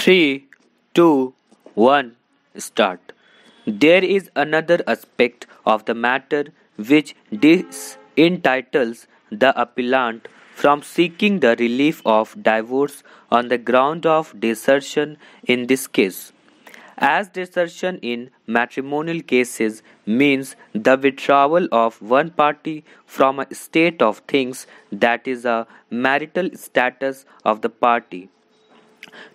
3, 2, 1, start. There is another aspect of the matter which disentitles the appellant from seeking the relief of divorce on the ground of desertion in this case. As desertion in matrimonial cases means the withdrawal of one party from a state of things that is a marital status of the party.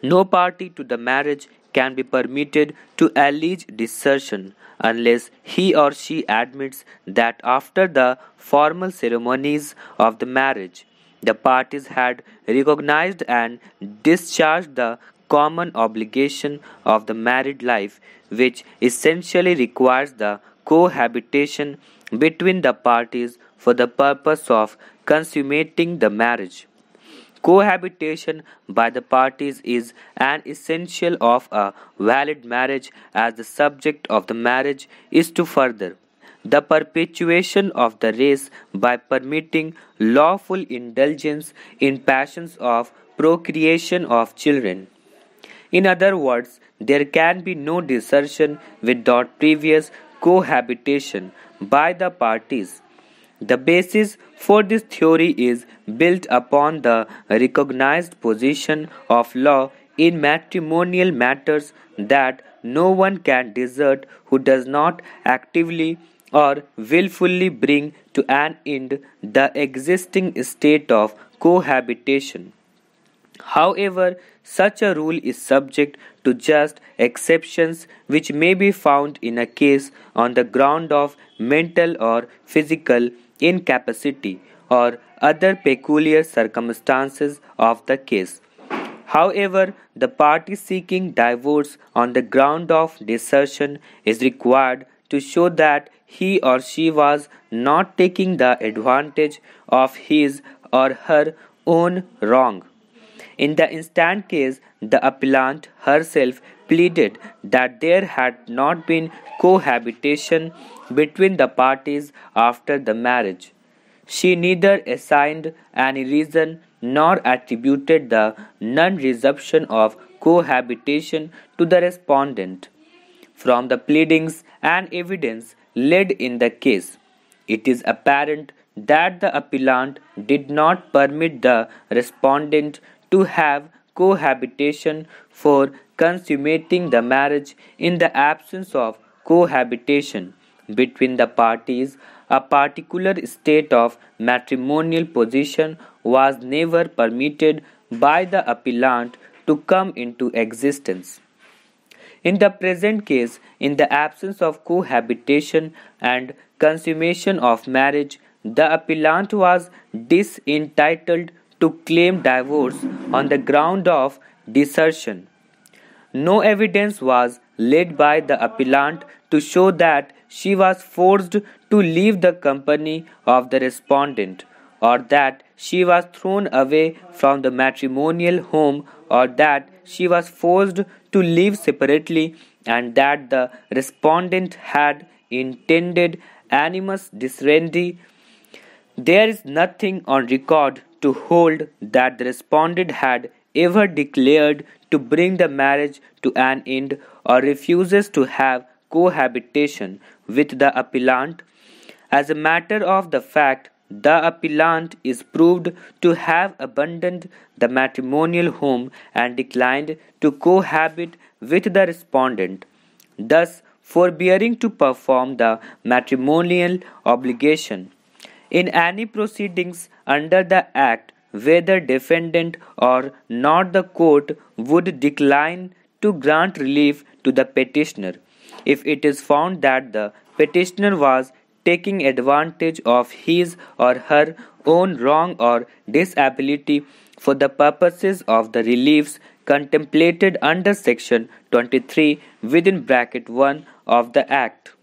No party to the marriage can be permitted to allege desertion unless he or she admits that after the formal ceremonies of the marriage, the parties had recognized and discharged the common obligation of the married life, which essentially requires the cohabitation between the parties for the purpose of consummating the marriage. Cohabitation by the parties is an essential of a valid marriage, as the subject of the marriage is to further the perpetuation of the race by permitting lawful indulgence in passions of procreation of children. In other words, there can be no desertion without previous cohabitation by the parties. The basis for this theory is built upon the recognized position of law in matrimonial matters that no one can desert who does not actively or willfully bring to an end the existing state of cohabitation. However, such a rule is subject to just exceptions which may be found in a case on the ground of mental or physical incapacity or other peculiar circumstances of the case. However, the party seeking divorce on the ground of desertion is required to show that he or she was not taking the advantage of his or her own wrong. In the instant case, the appellant herself pleaded that there had not been cohabitation between the parties after the marriage. She neither assigned any reason nor attributed the non resumption of cohabitation to the respondent. From the pleadings and evidence laid in the case, it is apparent that the appellant did not permit the respondent to have cohabitation for consummating the marriage. In the absence of cohabitation between the parties, a particular state of matrimonial position was never permitted by the appellant to come into existence. In the present case, in the absence of cohabitation and consummation of marriage, the appellant was disentitled to claim divorce on the ground of desertion. No evidence was laid by the appellant to show that she was forced to leave the company of the respondent, or that she was thrown away from the matrimonial home, or that she was forced to live separately, and that the respondent had intended animus disrendi. There is nothing on record to hold that the respondent had ever declared to bring the marriage to an end or refuses to have cohabitation with the appellant. As a matter of the fact, the appellant is proved to have abandoned the matrimonial home and declined to cohabit with the respondent, thus forbearing to perform the matrimonial obligation. In any proceedings under the Act, whether defendant or not, the court would decline to grant relief to the petitioner if it is found that the petitioner was taking advantage of his or her own wrong or disability for the purposes of the reliefs contemplated under section 23 (1) of the Act.